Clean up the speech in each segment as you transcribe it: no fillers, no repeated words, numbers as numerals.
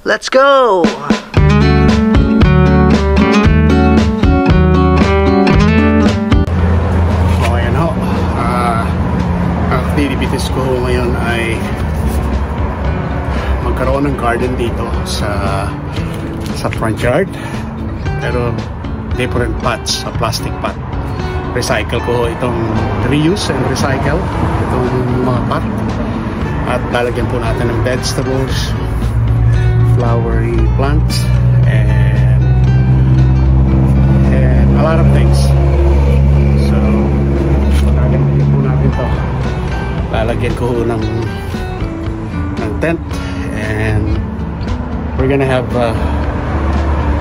Let's go! Activities ko ngayon ay magkaroon ng garden dito sa front yard, pero different pots, sa plastic pot. Recycle ko itong reuse and recycle itong mga pot, at lalagyan po natin ng vegetables, flowery plants, and a lot of things. So lalagyan po natin to. Lalagyan ko ng tent, and we're gonna have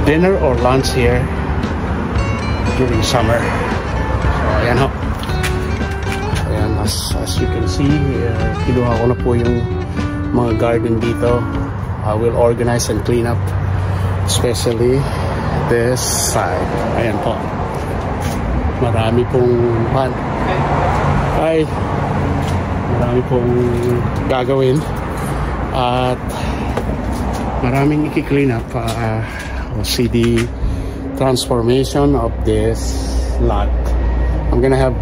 dinner or lunch here during summer. So ayan ho. Ayan, as you can see, kinuha ko na po yung mga garden dito. I will organize and clean up, especially this side. Ayan po, marami pong marami pong gagawin at maraming i-clean up. We'll see the transformation of this lot. I'm gonna have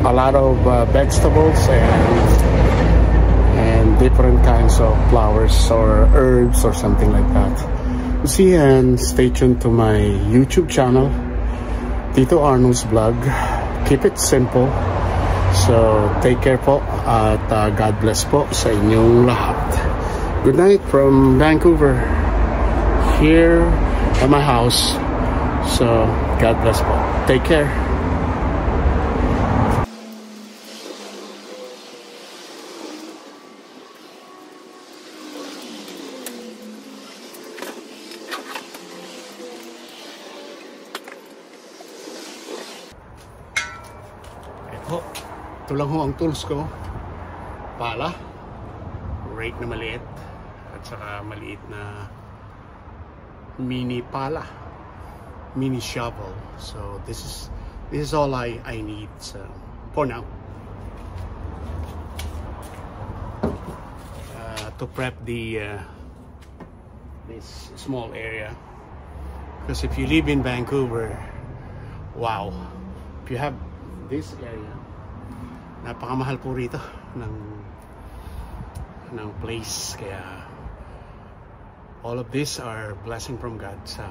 a lot of vegetables and different kinds of flowers or herbs or something like that. We'll see, and stay tuned to my YouTube channel, Tito Arnold's Vlog. Keep it simple. So take care po, at God bless po sa inyong lahat. Good night from Vancouver, here at my house. So God bless po. Take care. Ito lang ho ang tools ko. Pala, rake na maliit, at saka maliit na mini pala, mini shovel. So this is all I need, so, for now, to prep the this small area. Because if you live in Vancouver, wow, if you have this area, napakamahal po rito ng place. Kaya all of these are blessing from God sa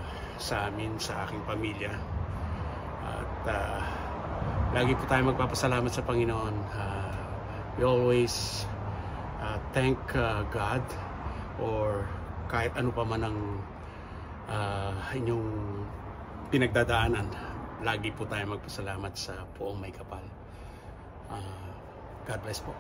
amin, sa aking pamilya, at lagi po tayo magpapasalamat sa Panginoon. We always thank God, or kahit ano pa man ang inyong pinagdadaanan, lagi po tayo magpasalamat sa Poong May Kapal. God bless po.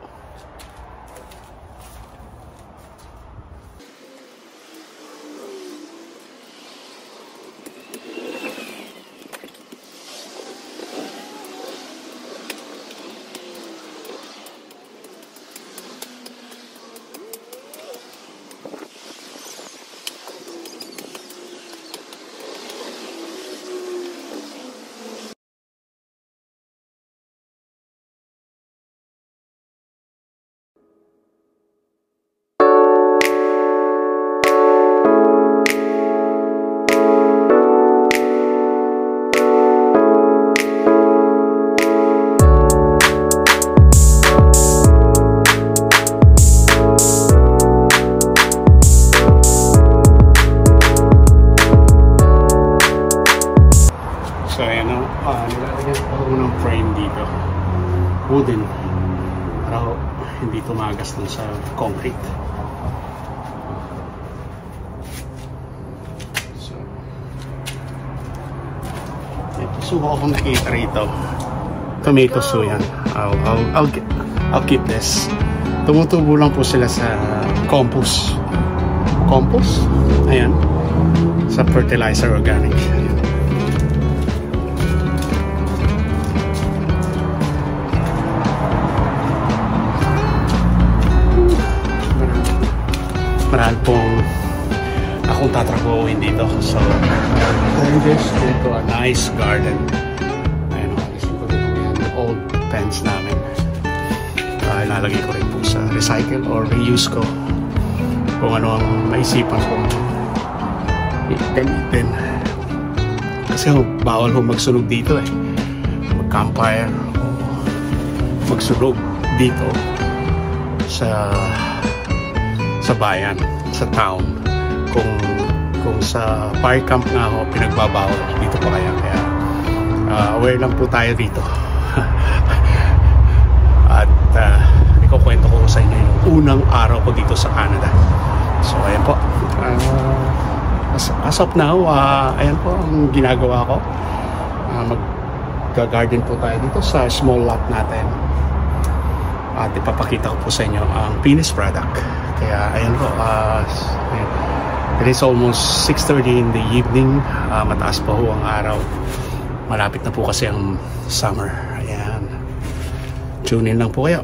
Wooden, para hindi tumagas dun sa concrete. So ito, suko akong nakita rito, tomato so yan. I'll keep this. Tumutubo lang po sila sa compost, ayan, sa fertilizer organic. Ayan. Marami pong akong tatrabuhin dito. So turn this into a nice garden. Ayun, alisin ko dito yung old pens namin. Ilalagay ko rin po sa recycle or reuse ko. kung ano ang maisipan kong gamitin. Kasi bawal ho magsunog dito eh. Mag-campfire o magsunog dito sa bayan, sa town. Kung sa fire camp nga ho pinagbabawal, dito pa kaya aware lang po tayo dito. At ikukwento ko sa inyo yung unang araw ko dito sa Canada. So ayan po, as of now, ayan po ang ginagawa ko. Mag-garden po tayo dito sa small lot natin. At ipapakita ko po sa inyo ang finished product. Kaya ayan po, it is almost 6:30 in the evening. Mataas pa ho ang araw. Malapit na po kasi ang summer. Ayan, tune in lang po kayo.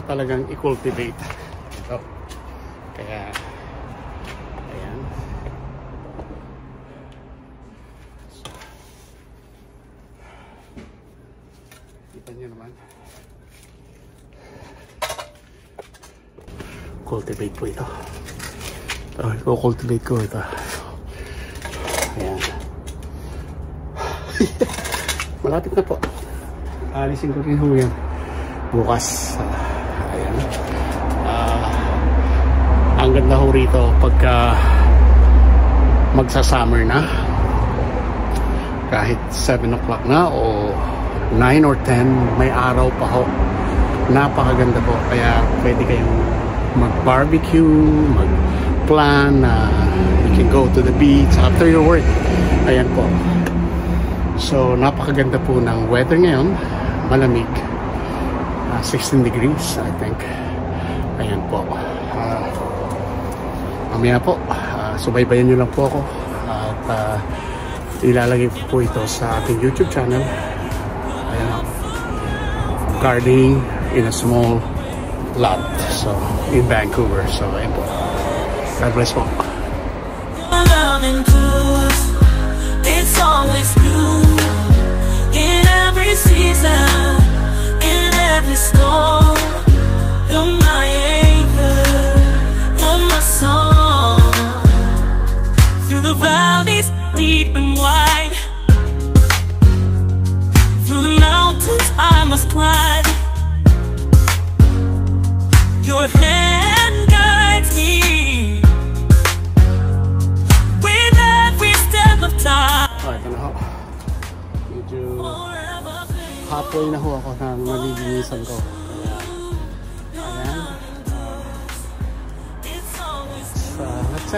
Talagang i-cultivate ito. Kaya ayan, so, kita nyo naman, cultivate po ito. I-cultivate ko ito. Ayan. Malapit na po. Alisin ko rin ho yan bukas. Ayan. Ang ganda ho rito pagka magsa-summer na, kahit 7 o'clock na o 9 or 10, may araw pa ho. Napakaganda po. Kaya pwede kayong mag-barbecue, mag-plan, you can go to the beach after your work. Ayan po. So napakaganda po ng weather ngayon. Malamig. 16 degrees, I think. Ayan po. Mamaya po, subaybayan nyo lang po ako. At ilalagay po ito sa ating YouTube channel. Ayan po. Gardening in a small lot. So, in Vancouver. So, ayan po. God bless po. It's always new in every season. Every storm, you're my anchor, you're my song. Through the valleys deep and wide, through the mountains I must climb. Your hand guides me with every step of time. Alright, ito na ho. halfway na ho ako na nalilinisan ko. Ayan. Let's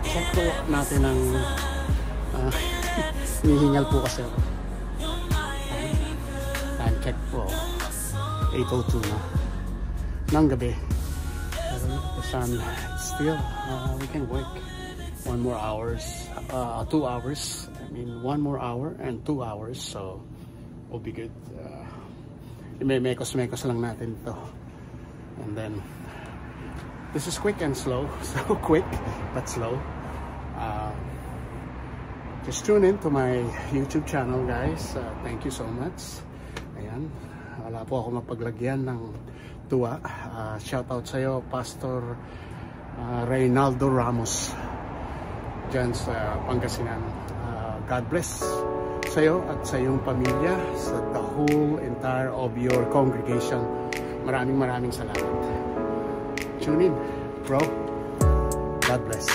check po natin ang hinihingal po kasi ako. Time check po. 8:02 na ng gabi. The sun still, we can work 1 more hours, 2 hours. I mean 1 more hour and 2 hours, so we'll be good. Mekos lang natin ito, and then this is quick and slow. So quick but slow. Just tune in to my YouTube channel, guys. Thank you so much. Ayan, wala po ako mapaglagyan ng tuwa. Shout out sa iyo, Pastor Reynaldo Ramos dyan sa Pangasinan. God bless sa iyo at sa iyong pamilya, sa the whole entire of your congregation. Maraming salamat. Tune in, bro. God bless.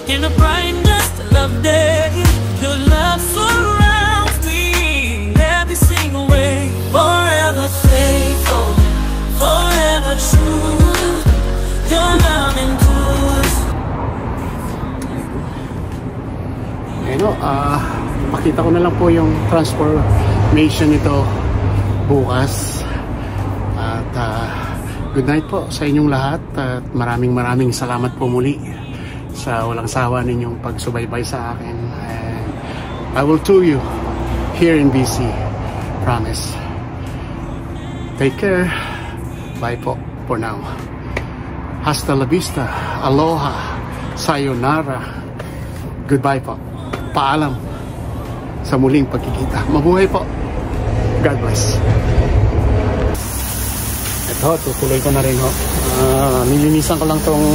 In the brightness of day, your love surrounds me every single way. Forever faithful, forever true. Your love endures. Pakita ko na lang po yung transformation nito bukas. At good night po sa inyong lahat. At maraming salamat po muli sa walang sawa ninyong pagsubaybay sa akin. And I will tour you here in BC. Promise. Take care. Bye po for now. Hasta la vista. Aloha. Sayonara. Goodbye po. Paalam sa muling pagkikita. Mabuhay po. God bless. Ito, tutuloy ko na rin ho. Nilinisan ko lang tong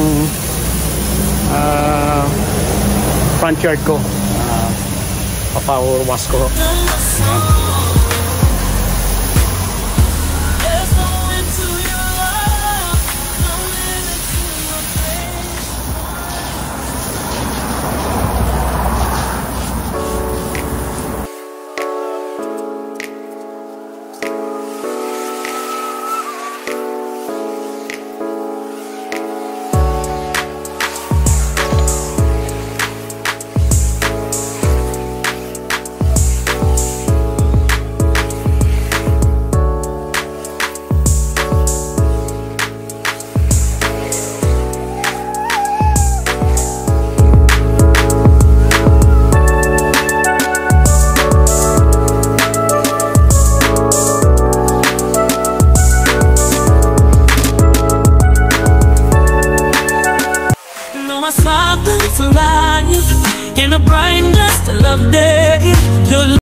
front yard ko. Power wash ko. smile will fly in the brightness of love day. Your